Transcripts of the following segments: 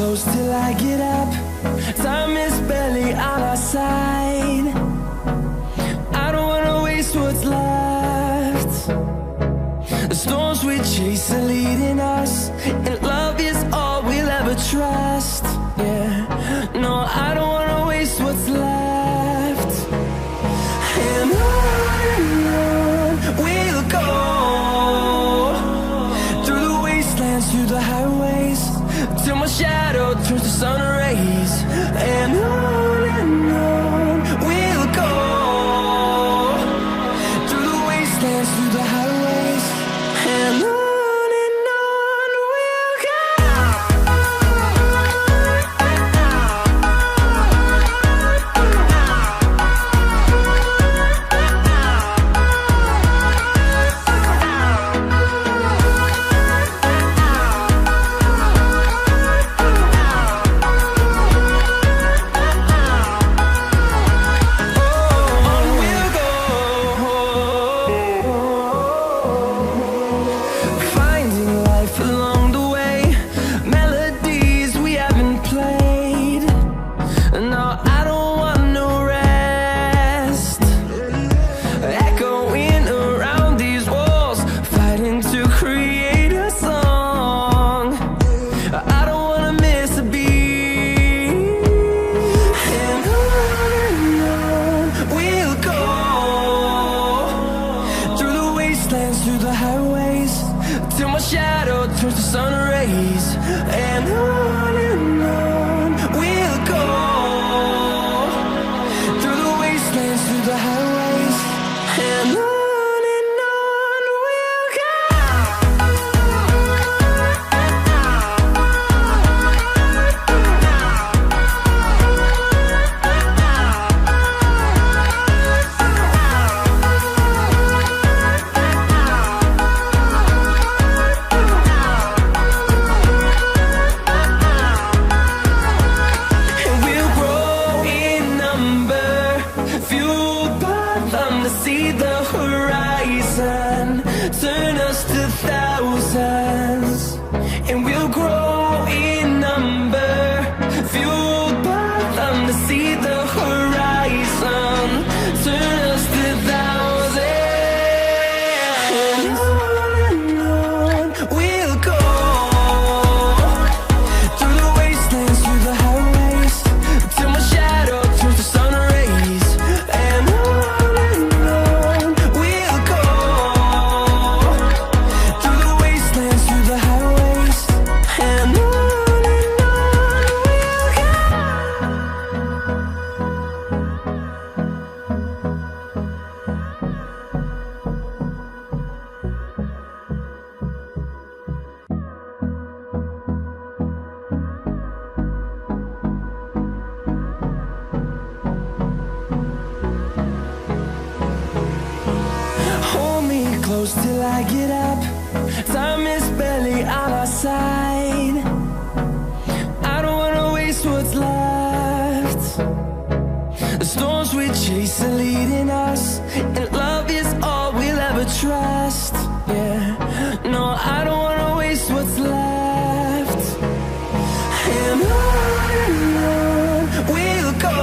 close till I get up. Time is barely on our side. I don't wanna waste what's left. The storms we chase are leading us, and love is all we'll ever trust. Yeah, no, I don't wanna waste what's left. And on we'll go, through the wastelands, through the highways, till my shadow turns to sun rays. And on we'll go, through the wastelands, through the highways, and on we'll go. Through the highways, till my shadow turns to sun rays. And on we'll go, through the wastelands, through the highways, and on we'll go. See the horizon, turn us to thousands, and we'll grow in number, fueled by them to see the horizon, turn us to thousands. And on we'll go, through the wastelands, through the highways, till my shadow turns to sun rays. And close till I get up. Time is barely on our side. I don't wanna waste what's left. The storms we chase are leading us, and love is all we'll ever trust. Yeah, no, I don't wanna waste what's left. And on we'll go,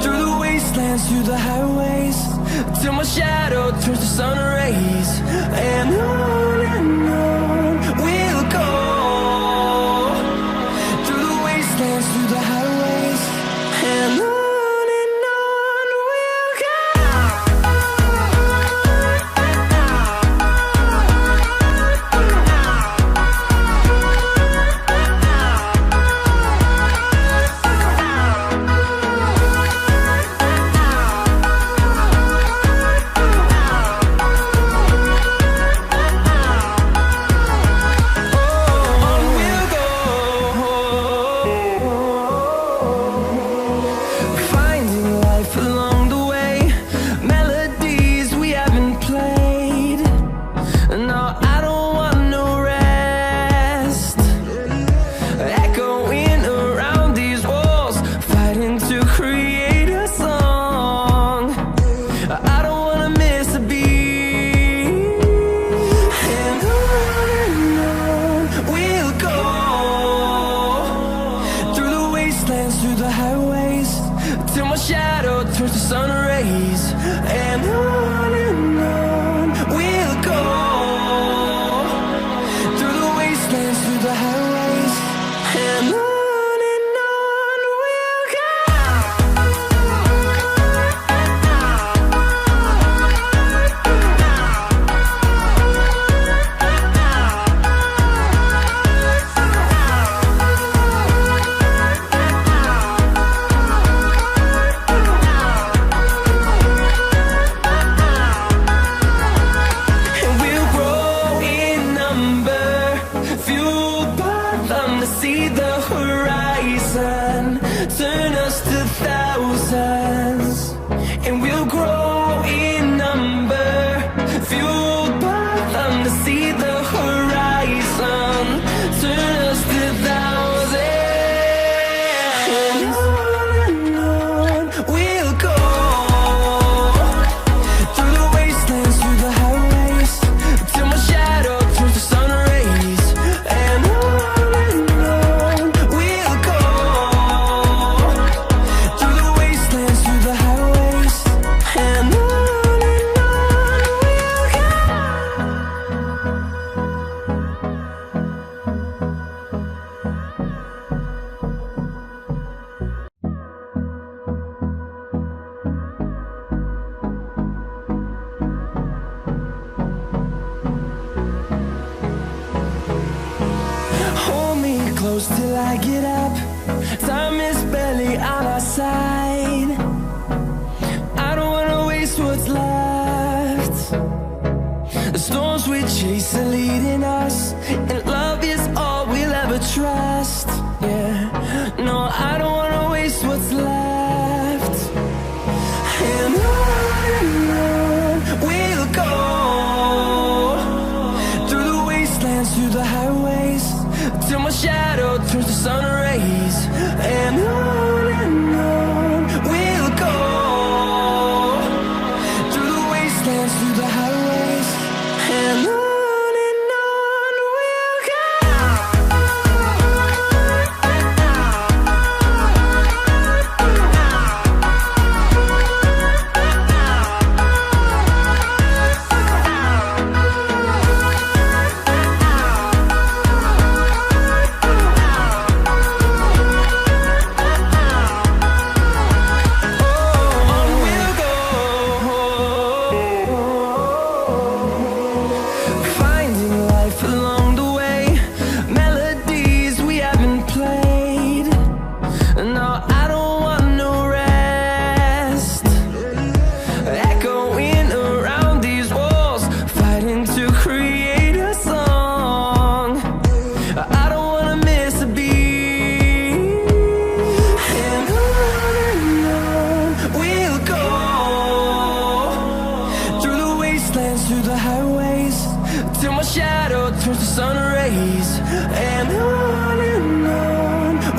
through the wastelands, through the highways, till my shadow turns to sun rays. And on we'll go, through the wastelands, through the highways, and on we'll go. close till I get up. Time is barely on our side. I don't wanna waste what's left. The storms we chase are leading us, and love is all we'll ever trust. Yeah, no, I don't wanna waste what's left. And on we'll go, through the wastelands, through the highways, till my shadow turns to sun rays. And on we'll go, through the wastelands, through the highways, and on we'll go. Through the highways, till my shadow turns to sun rays. And on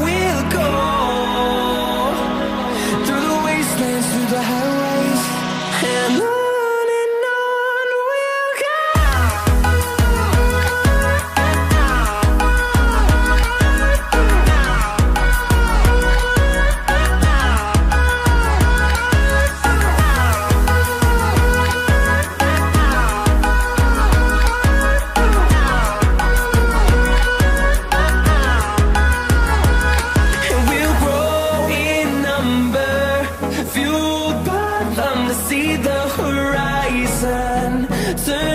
we'll go, through the wastelands, through the highways, and on we'll go. See the horizon turn